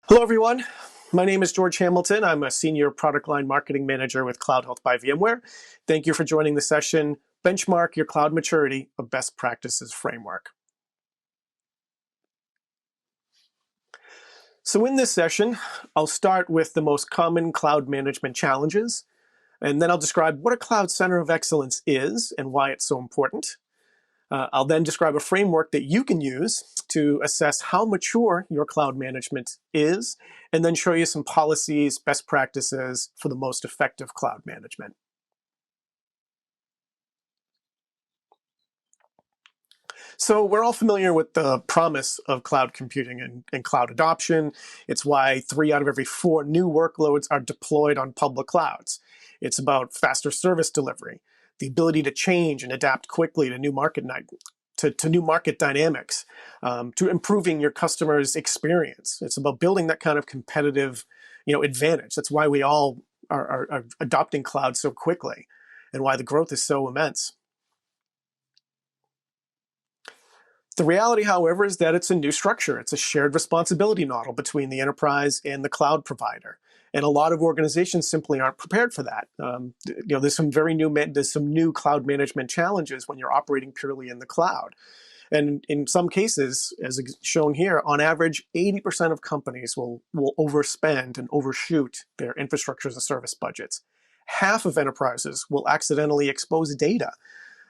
Hello, everyone. My name is George Hamilton. I'm a Senior Product Line Marketing Manager with Cloud Health by VMware. Thank you for joining the session, Benchmark Your Cloud Maturity, a Best Practices Framework. So in this session, I'll start with the most common cloud management challenges, and then I'll describe what a Cloud Center of Excellence is and why it's so important. I'll then describe a framework that you can use to assess how mature your cloud management is, and then show you some policies, best practices for the most effective cloud management. So we're all familiar with the promise of cloud computing and cloud adoption. It's why 3 out of every 4 new workloads are deployed on public clouds. It's about faster service delivery, the ability to change and adapt quickly to new market new market dynamics, to improving your customers' experience. It's about building that kind of competitive, advantage. That's why we all are adopting cloud so quickly, and why the growth is so immense. The reality, however, is that it's a new structure. It's a shared responsibility model between the enterprise and the cloud provider. And a lot of organizations simply aren't prepared for that. There's some new cloud management challenges when you're operating purely in the cloud. And in some cases, as shown here, on average, 80% of companies will overspend and overshoot their infrastructure as a service budgets. Half of enterprises will accidentally expose data.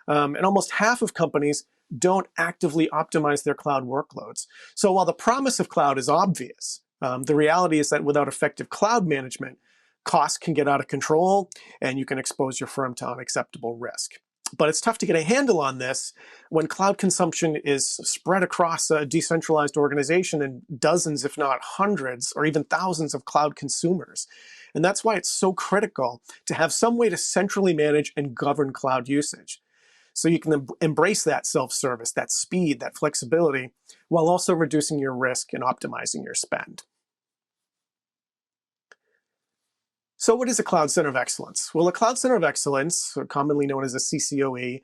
And almost half of companies don't actively optimize their cloud workloads. So while the promise of cloud is obvious, the reality is that without effective cloud management, costs can get out of control and you can expose your firm to unacceptable risk. But it's tough to get a handle on this when cloud consumption is spread across a decentralized organization and dozens, if not hundreds, or even thousands of cloud consumers. And that's why it's so critical to have some way to centrally manage and govern cloud usage. So you can embrace that self-service, that speed, that flexibility, while also reducing your risk and optimizing your spend. So what is a Cloud Center of Excellence? Well, a Cloud Center of Excellence, or commonly known as a CCOE,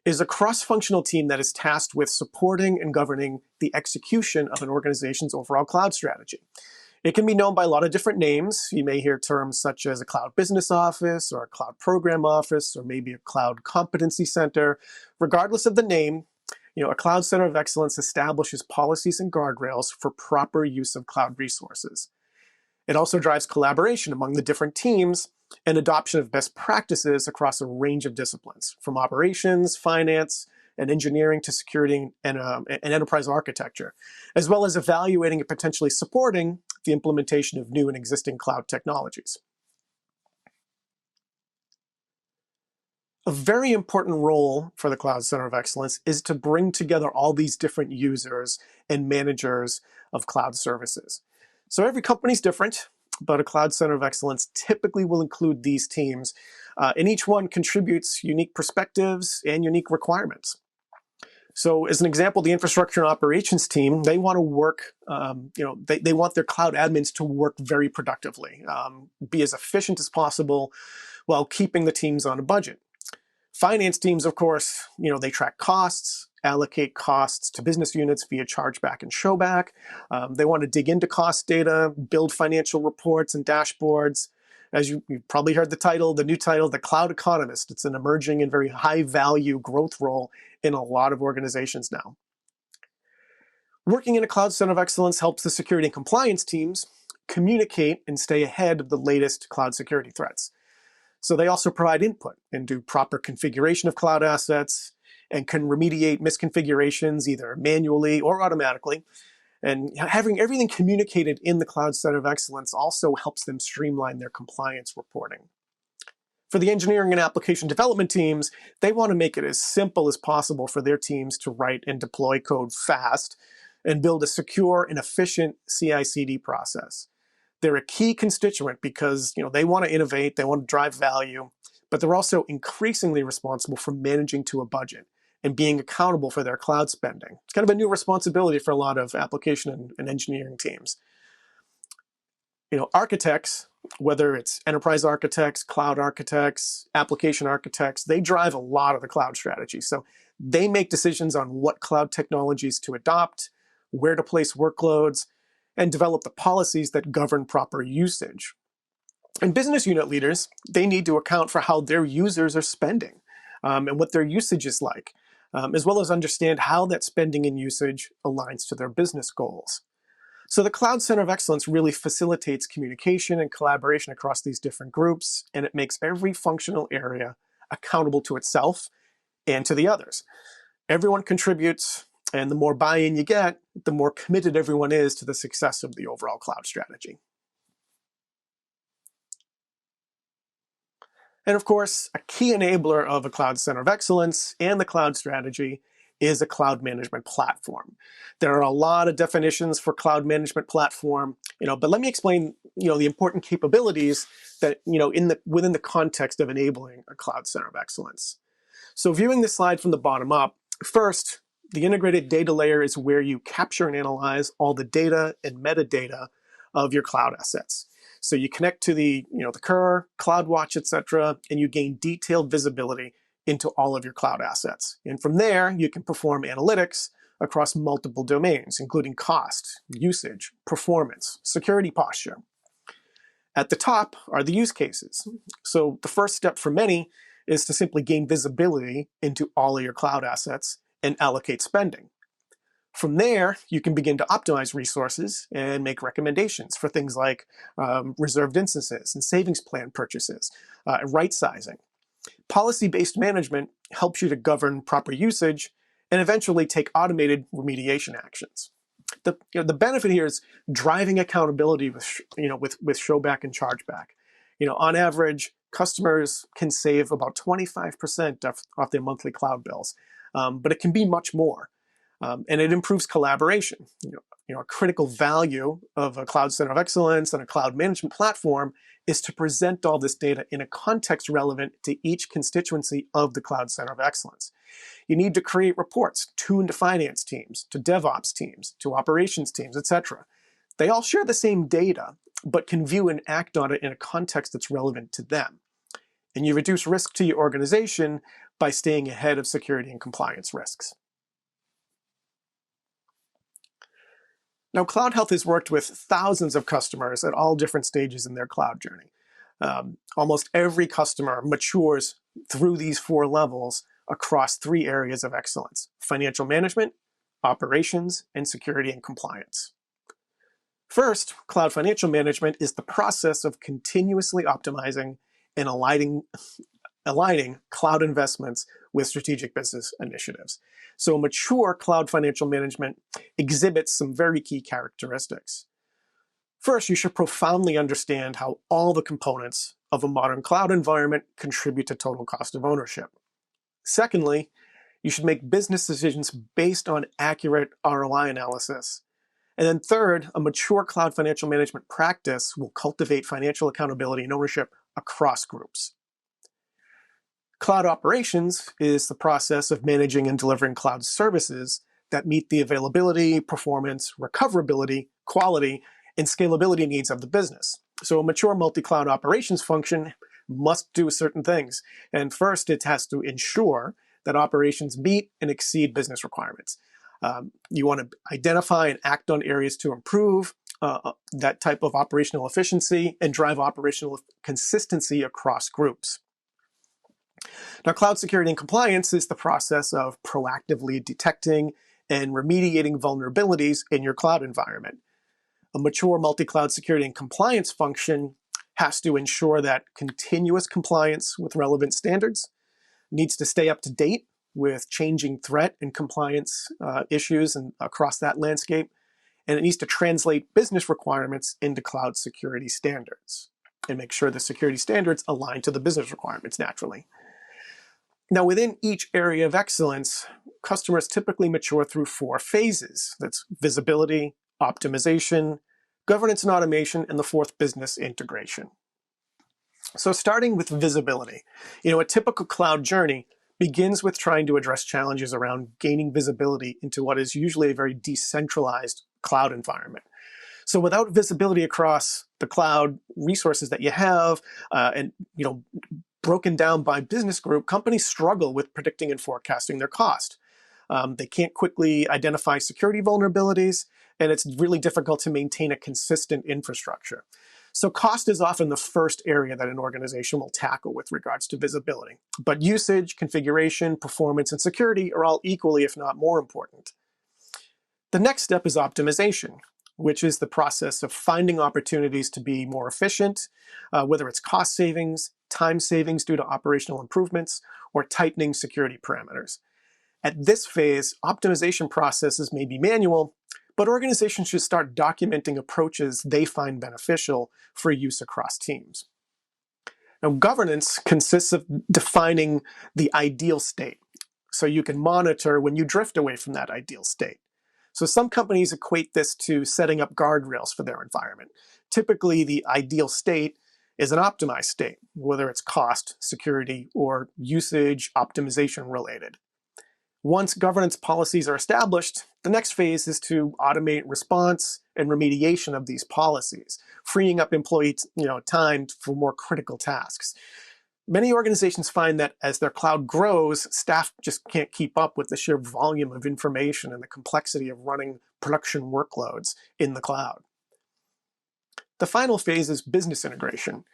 is a cross-functional team that is tasked with supporting and governing the execution of an organization's overall cloud strategy. It can be known by a lot of different names. You may hear terms such as a cloud business office or a cloud program office or maybe a cloud competency center. Regardless of the name, a cloud center of excellence establishes policies and guardrails for proper use of cloud resources. It also drives collaboration among the different teams and adoption of best practices across a range of disciplines, from operations, finance, and engineering to security and enterprise architecture, as well as evaluating and potentially supporting the implementation of new and existing cloud technologies. A very important role for the Cloud Center of Excellence is to bring together all these different users and managers of cloud services. So every company is different, but a Cloud Center of Excellence typically will include these teams, and each one contributes unique perspectives and unique requirements. So as an example, the infrastructure and operations team, they want to work, they want their cloud admins to work very productively, be as efficient as possible while keeping the teams on a budget. Finance teams, of course, they track costs, allocate costs to business units via chargeback and showback. They want to dig into cost data, build financial reports and dashboards. As you've probably heard the new title, The Cloud Economist. It's an emerging and very high-value growth role in a lot of organizations now. Working in a Cloud Center of Excellence helps the security and compliance teams communicate and stay ahead of the latest cloud security threats. So they also provide input and do proper configuration of cloud assets and can remediate misconfigurations either manually or automatically. And having everything communicated in the Cloud Center of Excellence also helps them streamline their compliance reporting. For the engineering and application development teams, they want to make it as simple as possible for their teams to write and deploy code fast and build a secure and efficient CI/CD process. They're a key constituent because they want to innovate, they want to drive value, but they're also increasingly responsible for managing to a budget and being accountable for their cloud spending. It's kind of a new responsibility for a lot of application and engineering teams. Architects, whether it's enterprise architects, cloud architects, application architects, they drive a lot of the cloud strategy. So they make decisions on what cloud technologies to adopt, where to place workloads, and develop the policies that govern proper usage. And business unit leaders, they need to account for how their users are spending and what their usage is like, as well as understand how that spending and usage aligns to their business goals. So the Cloud Center of Excellence really facilitates communication and collaboration across these different groups, and it makes every functional area accountable to itself and to the others. Everyone contributes, and the more buy-in you get, the more committed everyone is to the success of the overall cloud strategy. And of course, a key enabler of a Cloud Center of Excellence and the cloud strategy is a cloud management platform. There are a lot of definitions for cloud management platform, but let me explain, the important capabilities that, within the context of enabling a Cloud Center of Excellence. So viewing this slide from the bottom up, first, the integrated data layer is where you capture and analyze all the data and metadata of your cloud assets. So you connect to the Cur, CloudWatch, etc., and you gain detailed visibility into all of your cloud assets. And from there, you can perform analytics across multiple domains, including cost, usage, performance, security posture. At the top are the use cases. So the first step for many is to simply gain visibility into all of your cloud assets and allocate spending. From there, you can begin to optimize resources and make recommendations for things like reserved instances and savings plan purchases, right sizing. Policy-based management helps you to govern proper usage and eventually take automated remediation actions. The benefit here is driving accountability with showback and chargeback. On average, customers can save about 25% off their monthly cloud bills, but it can be much more. And it improves collaboration. A critical value of a Cloud Center of Excellence and a cloud management platform is to present all this data in a context relevant to each constituency of the Cloud Center of Excellence. You need to create reports tuned to finance teams, to DevOps teams, to operations teams, etc. They all share the same data, but can view and act on it in a context that's relevant to them. And you reduce risk to your organization by staying ahead of security and compliance risks. Now, Cloud Health has worked with thousands of customers at all different stages in their cloud journey. Almost every customer matures through these 4 levels across 3 areas of excellence: financial management, operations, and security and compliance. First, cloud financial management is the process of continuously optimizing and aligning cloud investments with strategic business initiatives. So mature cloud financial management exhibits some very key characteristics. First, you should profoundly understand how all the components of a modern cloud environment contribute to total cost of ownership. Secondly, you should make business decisions based on accurate ROI analysis. And then third, a mature cloud financial management practice will cultivate financial accountability and ownership across groups. Cloud operations is the process of managing and delivering cloud services that meet the availability, performance, recoverability, quality, and scalability needs of the business. So a mature multi-cloud operations function must do certain things. And first, it has to ensure that operations meet and exceed business requirements. You want to identify and act on areas to improve that type of operational efficiency and drive operational consistency across groups. Now, cloud security and compliance is the process of proactively detecting and remediating vulnerabilities in your cloud environment. A mature multi-cloud security and compliance function has to ensure that continuous compliance with relevant standards, needs to stay up to date with changing threat and compliance issues and across that landscape, and it needs to translate business requirements into cloud security standards and make sure the security standards align to the business requirements naturally. Now, within each area of excellence, customers typically mature through 4 phases. That's visibility, optimization, governance and automation, and the 4th, business integration. So starting with visibility, a typical cloud journey begins with trying to address challenges around gaining visibility into what is usually a very decentralized cloud environment. So without visibility across the cloud resources that you have, and broken down by business group, companies struggle with predicting and forecasting their cost. They can't quickly identify security vulnerabilities, and it's really difficult to maintain a consistent infrastructure. So cost is often the first area that an organization will tackle with regards to visibility. But usage, configuration, performance, and security are all equally, if not more important. The next step is optimization, which is the process of finding opportunities to be more efficient, whether it's cost savings, time savings due to operational improvements, or tightening security parameters. At this phase, optimization processes may be manual, but organizations should start documenting approaches they find beneficial for use across teams. Now, governance consists of defining the ideal state, so you can monitor when you drift away from that ideal state. So some companies equate this to setting up guardrails for their environment. Typically, the ideal state is an optimized state, whether it's cost, security, or usage optimization related. Once governance policies are established, the next phase is to automate response and remediation of these policies, freeing up employee time for more critical tasks. Many organizations find that as their cloud grows, staff just can't keep up with the sheer volume of information and the complexity of running production workloads in the cloud. The final phase is business integration.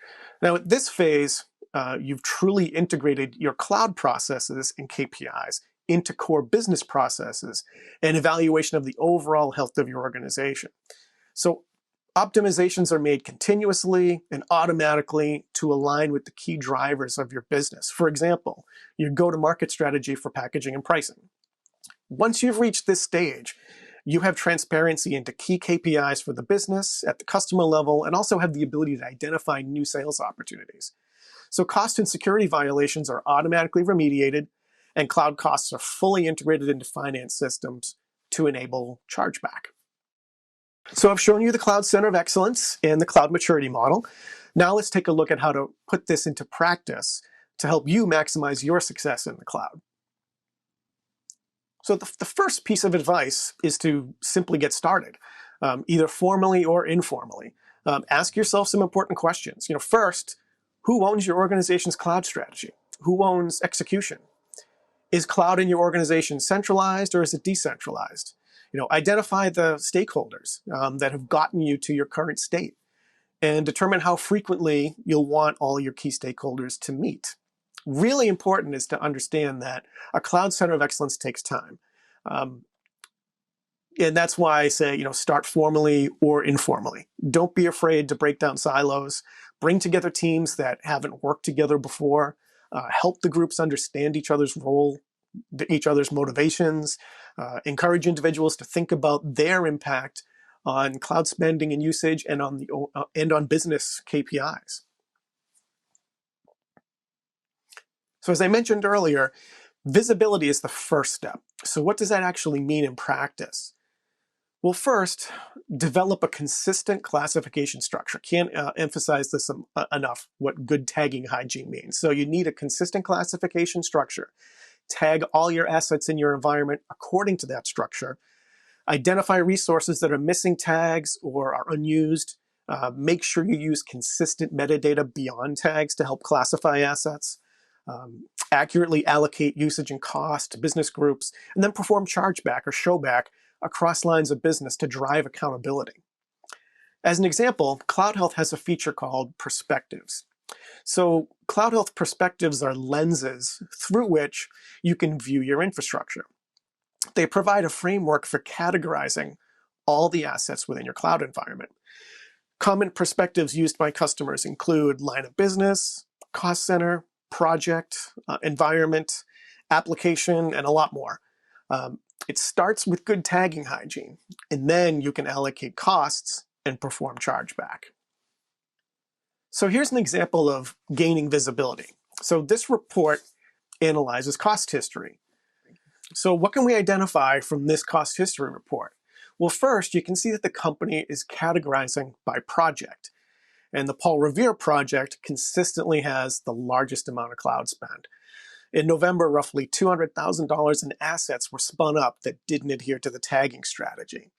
Now, at this phase, you've truly integrated your cloud processes and KPIs into core business processes and evaluation of the overall health of your organization. So optimizations are made continuously and automatically to align with the key drivers of your business. For example, your go-to-market strategy for packaging and pricing. Once you've reached this stage, you have transparency into key KPIs for the business at the customer level and also have the ability to identify new sales opportunities. So cost and security violations are automatically remediated, and cloud costs are fully integrated into finance systems to enable chargeback. So I've shown you the Cloud Center of Excellence and the Cloud Maturity Model. Now let's take a look at how to put this into practice to help you maximize your success in the cloud. So the first piece of advice is to simply get started, either formally or informally. Ask yourself some important questions. First, who owns your organization's cloud strategy? Who owns execution? Is cloud in your organization centralized or is it decentralized? Identify the stakeholders that have gotten you to your current state and determine how frequently you'll want all your key stakeholders to meet. Really important is to understand that a Cloud Center of Excellence takes time. And that's why I say, start formally or informally. Don't be afraid to break down silos. Bring together teams that haven't worked together before. Help the groups understand each other's role, each other's motivations. Encourage individuals to think about their impact on cloud spending and usage and on business KPIs. So as I mentioned earlier, visibility is the first step. So what does that actually mean in practice? Well, first, develop a consistent classification structure. Can't emphasize this enough, what good tagging hygiene means. So you need a consistent classification structure. Tag all your assets in your environment according to that structure. Identify resources that are missing tags or are unused. Make sure you use consistent metadata beyond tags to help classify assets. Accurately allocate usage and cost to business groups, and then perform chargeback or showback across lines of business to drive accountability. As an example, Cloud Health has a feature called Perspectives. So Cloud Health Perspectives are lenses through which you can view your infrastructure. They provide a framework for categorizing all the assets within your cloud environment. Common perspectives used by customers include line of business, cost center, project, environment, application, and a lot more. It starts with good tagging hygiene, and then you can allocate costs and perform chargeback. So here's an example of gaining visibility. So this report analyzes cost history. So what can we identify from this cost history report? Well, first, you can see that the company is categorizing by project. And the Paul Revere project consistently has the largest amount of cloud spend. In November, roughly $200,000 in assets were spun up that didn't adhere to the tagging strategy.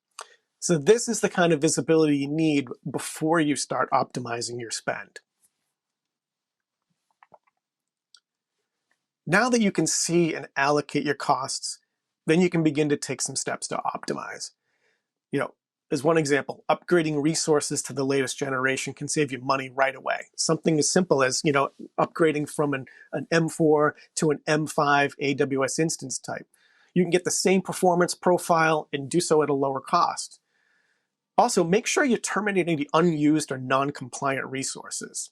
So this is the kind of visibility you need before you start optimizing your spend. Now that you can see and allocate your costs then you can begin to take some steps to optimize. As one example, upgrading resources to the latest generation can save you money right away. Something as simple as, upgrading from an M4 to an M5 AWS instance type. You can get the same performance profile and do so at a lower cost. Also, make sure you're terminating the unused or non-compliant resources.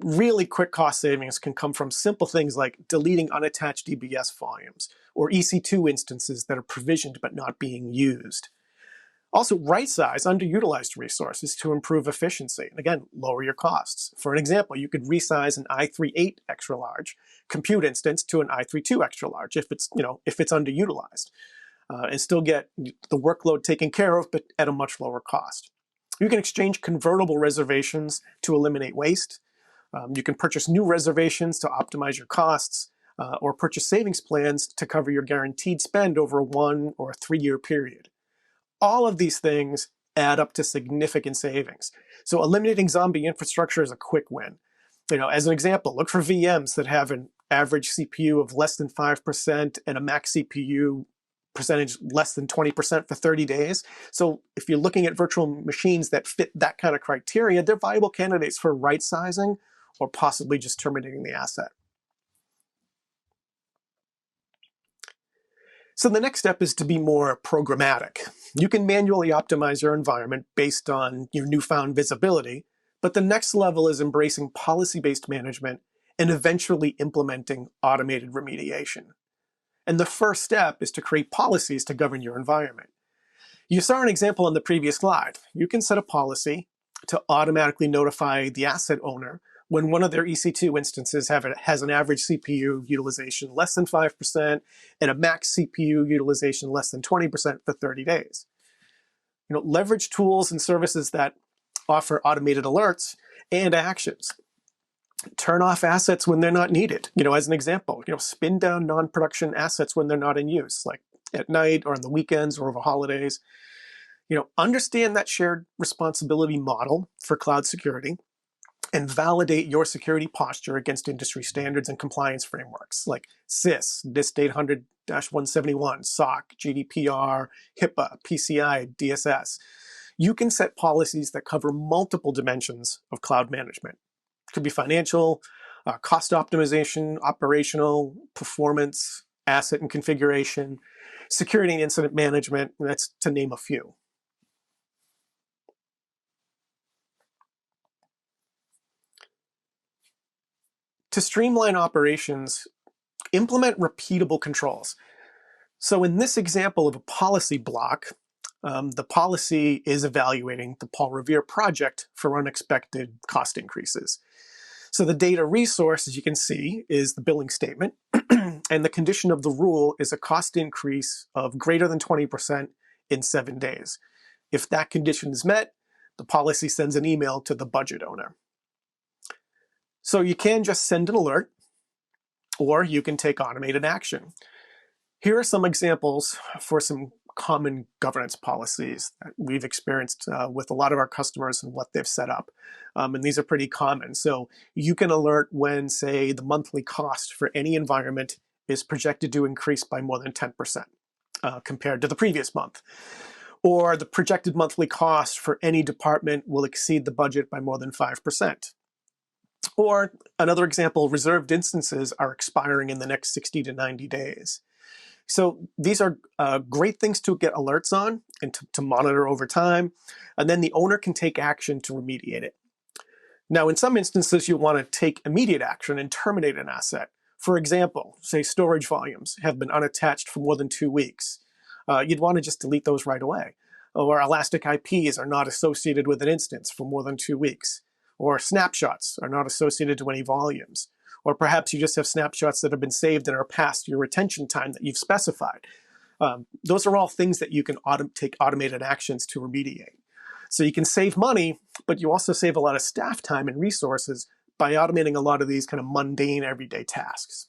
Really quick cost savings can come from simple things like deleting unattached EBS volumes or EC2 instances that are provisioned but not being used. Also, right-size underutilized resources to improve efficiency, and again, lower your costs. For an example, you could resize an i3-8 extra large compute instance to an i3-2 extra large if it's underutilized, and still get the workload taken care of, but at a much lower cost. You can exchange convertible reservations to eliminate waste. You can purchase new reservations to optimize your costs, or purchase savings plans to cover your guaranteed spend over a 1 or 3 year period. All of these things add up to significant savings. So eliminating zombie infrastructure is a quick win. As an example, look for VMs that have an average CPU of less than 5% and a max CPU percentage less than 20% for 30 days. So if you're looking at virtual machines that fit that kind of criteria, they're viable candidates for right-sizing or possibly just terminating the asset. So the next step is to be more programmatic. You can manually optimize your environment based on your newfound visibility, but the next level is embracing policy-based management and eventually implementing automated remediation. And the first step is to create policies to govern your environment. You saw an example on the previous slide. You can set a policy to automatically notify the asset owner when one of their EC2 instances has an average CPU utilization less than 5% and a max CPU utilization less than 20% for 30 days. Leverage tools and services that offer automated alerts and actions. Turn off assets when they're not needed. As an example, spin down non-production assets when they're not in use, like at night or on the weekends or over holidays. Understand that shared responsibility model for cloud security and validate your security posture against industry standards and compliance frameworks like CIS, NIST 800-171, SOC, GDPR, HIPAA, PCI, DSS. You can set policies that cover multiple dimensions of cloud management. It could be financial, cost optimization, operational, performance, asset and configuration, security and incident management, and that's to name a few. To streamline operations, implement repeatable controls. So in this example of a policy block, the policy is evaluating the Paul Revere project for unexpected cost increases. So the data resource, as you can see, is the billing statement, and the condition of the rule is a cost increase of greater than 20% in 7 days. If that condition is met, the policy sends an email to the budget owner. So you can just send an alert, or you can take automated action. Here are some examples for some common governance policies that we've experienced with a lot of our customers and what they've set up. And these are pretty common. So you can alert when, say, the monthly cost for any environment is projected to increase by more than 10% compared to the previous month. Or the projected monthly cost for any department will exceed the budget by more than 5%. Or another example, reserved instances are expiring in the next 60 to 90 days. So these are great things to get alerts on and to monitor over time, and then the owner can take action to remediate it. Now, in some instances, you'll want to take immediate action and terminate an asset. For example, say storage volumes have been unattached for more than 2 weeks. You'd want to just delete those right away. Or elastic IPs are not associated with an instance for more than 2 weeks. Or snapshots are not associated to any volumes. Or perhaps you just have snapshots that have been saved and are past your retention time that you've specified. Those are all things that you can take automated actions to remediate. So you can save money, but you also save a lot of staff time and resources by automating a lot of these kind of mundane everyday tasks.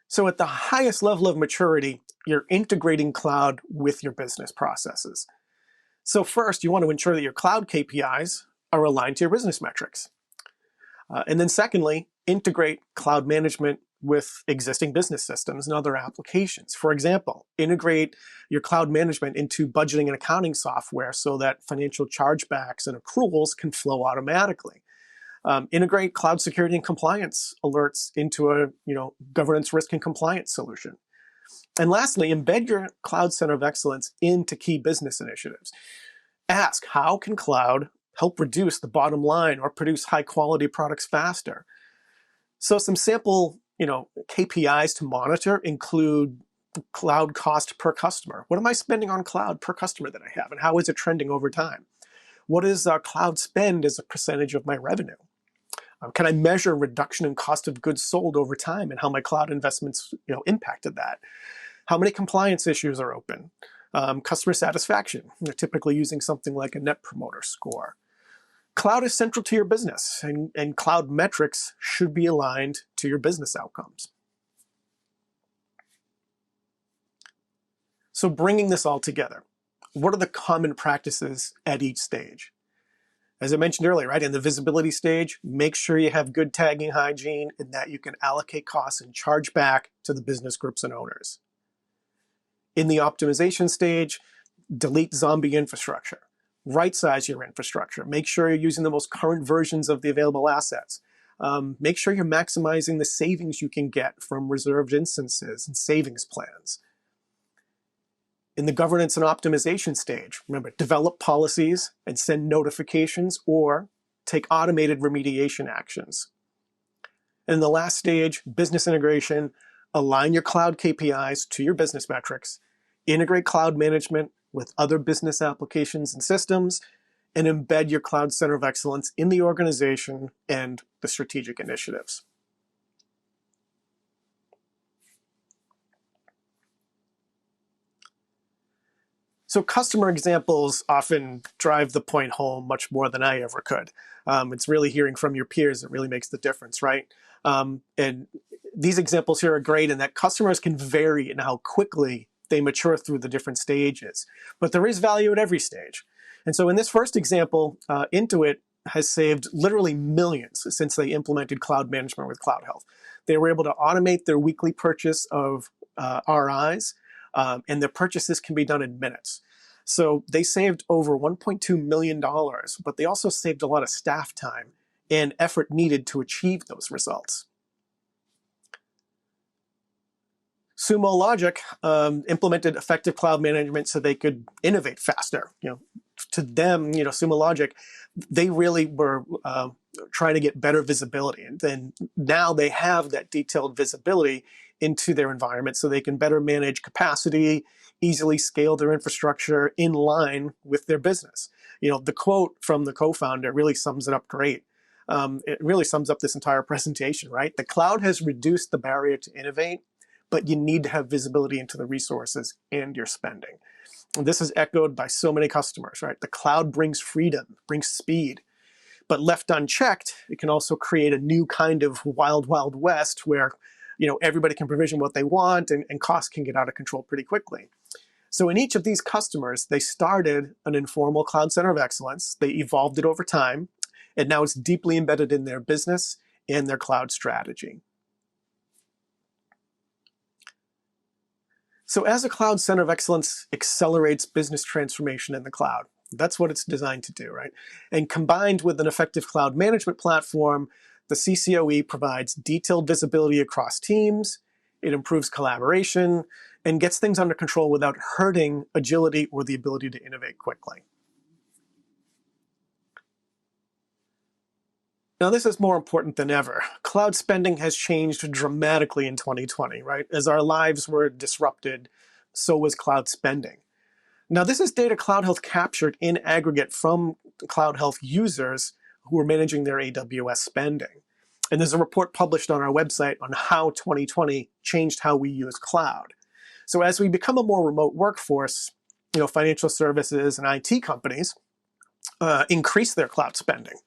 So at the highest level of maturity, you're integrating cloud with your business processes. So first, you want to ensure that your cloud KPIs are aligned to your business metrics. And then secondly, integrate cloud management with existing business systems and other applications. For example, integrate your cloud management into budgeting and accounting software so that financial chargebacks and accruals can flow automatically. Integrate cloud security and compliance alerts into a governance, risk, and compliance solution. And lastly, embed your Cloud Center of Excellence into key business initiatives. Ask, how can cloud help reduce the bottom line or produce high-quality products faster? So some sample KPIs to monitor include cloud cost per customer. What am I spending on cloud per customer that I have, and how is it trending over time? What is cloud spend as a percentage of my revenue? Can I measure reduction in cost of goods sold over time and how my cloud investments impacted that? How many compliance issues are open? Customer satisfaction, typically using something like a Net Promoter Score. Cloud is central to your business, and cloud metrics should be aligned to your business outcomes. So bringing this all together, what are the common practices at each stage? As I mentioned earlier, right, in the visibility stage, make sure you have good tagging hygiene and that you can allocate costs and charge back to the business groups and owners. In the optimization stage, delete zombie infrastructure. Right-size your infrastructure. Make sure you're using the most current versions of the available assets. Make sure you're maximizing the savings you can get from reserved instances and savings plans. In the governance and optimization stage, remember, develop policies and send notifications or take automated remediation actions. And in the last stage, business integration, align your cloud KPIs to your business metrics, integrate cloud management with other business applications and systems, and embed your Cloud Center of Excellence in the organization and the strategic initiatives. So customer examples often drive the point home much more than I ever could. It's really hearing from your peers that really makes the difference, right? And these examples here are great in that customers can vary in how quickly they mature through the different stages, but there is value at every stage. And so in this first example, Intuit has saved literally millions since they implemented cloud management with Cloud Health. They were able to automate their weekly purchase of RIs, and their purchases can be done in minutes. So they saved over $1.2 million, but they also saved a lot of staff time and effort needed to achieve those results. Sumo Logic implemented effective cloud management so they could innovate faster. To them, Sumo Logic, they really were trying to get better visibility, and then now they have that detailed visibility into their environment so they can better manage capacity, easily scale their infrastructure in line with their business. The quote from the co-founder really sums it up great. It really sums up this entire presentation, right? The cloud has reduced the barrier to innovate, but you need to have visibility into the resources and your spending. And this is echoed by so many customers, right? The cloud brings freedom, brings speed, but left unchecked, it can also create a new kind of wild, wild west where everybody can provision what they want and costs can get out of control pretty quickly. So in each of these customers, they started an informal Cloud Center of Excellence. They evolved it over time, and now it's deeply embedded in their business and their cloud strategy. So as a Cloud Center of Excellence accelerates business transformation in the cloud, that's what it's designed to do, right? And combined with an effective cloud management platform, the CCOE provides detailed visibility across teams, it improves collaboration, and gets things under control without hurting agility or the ability to innovate quickly. Now, this is more important than ever. Cloud spending has changed dramatically in 2020, right? As our lives were disrupted, so was cloud spending. Now, this is data Cloud Health captured in aggregate from Cloud Health users who are managing their AWS spending. And there's a report published on our website on how 2020 changed how we use cloud. So as we become a more remote workforce, financial services and IT companies increase their cloud spending.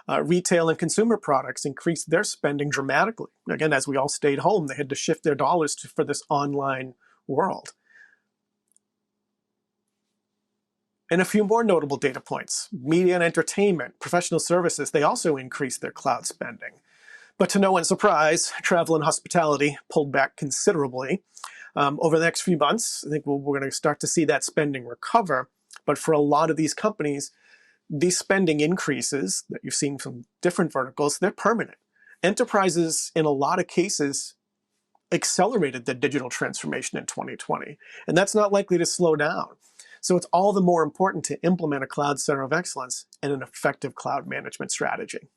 Retail and consumer products increased their spending dramatically. Again, as we all stayed home, they had to shift their dollars for this online world. And a few more notable data points. Media and entertainment, professional services, they also increased their cloud spending. But to no one's surprise, travel and hospitality pulled back considerably. Over the next few months, I think we're going to start to see that spending recover. But for a lot of these companies, these spending increases that you've seen from different verticals, they're permanent. Enterprises, in a lot of cases, accelerated the digital transformation in 2020, and that's not likely to slow down. So it's all the more important to implement a cloud center of excellence and an effective cloud management strategy.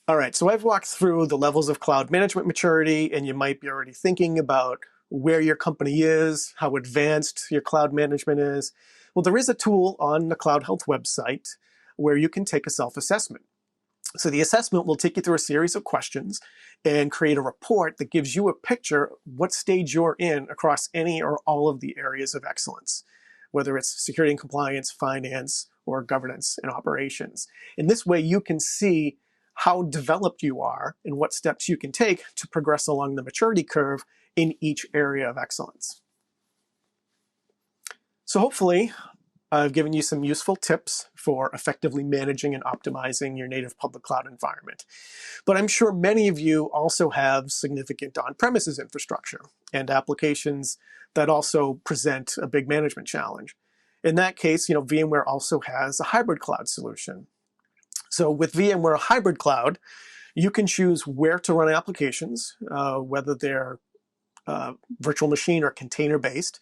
All right, so I've walked through the levels of cloud management maturity, and you might be already thinking about where your company is, how advanced your cloud management is. Well, there is a tool on the Cloud Health website where you can take a self-assessment. So the assessment will take you through a series of questions and create a report that gives you a picture what stage you're in across any or all of the areas of excellence, whether it's security and compliance, finance, or governance and operations. In this way, you can see how developed you are and what steps you can take to progress along the maturity curve in each area of excellence. So hopefully, I've given you some useful tips for effectively managing and optimizing your native public cloud environment. But I'm sure many of you also have significant on-premises infrastructure and applications that also present a big management challenge. In that case, VMware also has a hybrid cloud solution. So with VMware Hybrid Cloud, you can choose where to run applications, whether they're virtual machine or container-based,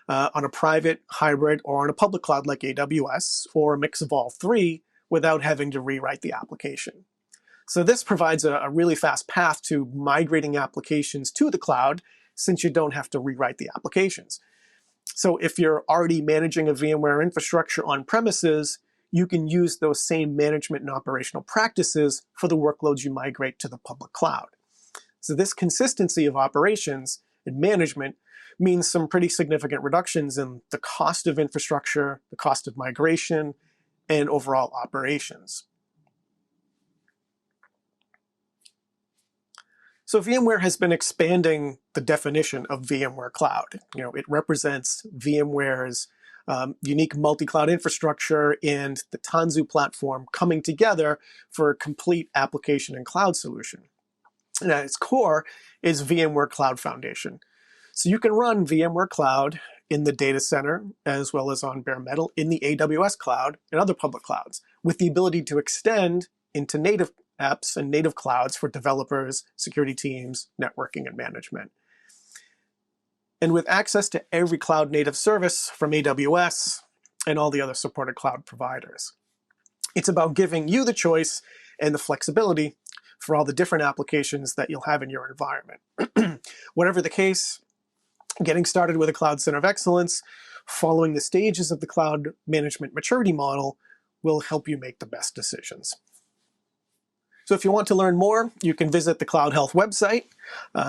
on a private, hybrid, or on a public cloud like AWS, or a mix of all three without having to rewrite the application. So this provides a really fast path to migrating applications to the cloud, since you don't have to rewrite the applications. So if you're already managing a VMware infrastructure on premises, you can use those same management and operational practices for the workloads you migrate to the public cloud. So this consistency of operations and management means some pretty significant reductions in the cost of infrastructure, the cost of migration, and overall operations. So VMware has been expanding the definition of VMware Cloud. It represents VMware's unique multi-cloud infrastructure and the Tanzu platform coming together for a complete application and cloud solution. And at its core is VMware Cloud Foundation. So you can run VMware Cloud in the data center, as well as on bare metal in the AWS cloud and other public clouds, with the ability to extend into native apps and native clouds for developers, security teams, networking, and management. And with access to every cloud native service from AWS and all the other supported cloud providers. It's about giving you the choice and the flexibility for all the different applications that you'll have in your environment. Whatever the case, getting started with a cloud center of excellence, following the stages of the cloud management maturity model will help you make the best decisions. So if you want to learn more, you can visit the Cloud Health website.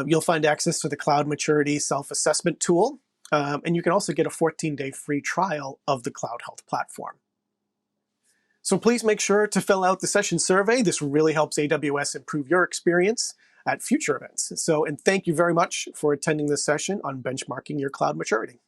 You'll find access to the Cloud Maturity Self-Assessment tool, and you can also get a 14-day free trial of the Cloud Health platform. So please make sure to fill out the session survey. This really helps AWS improve your experience at future events. And thank you very much for attending this session on benchmarking your cloud maturity.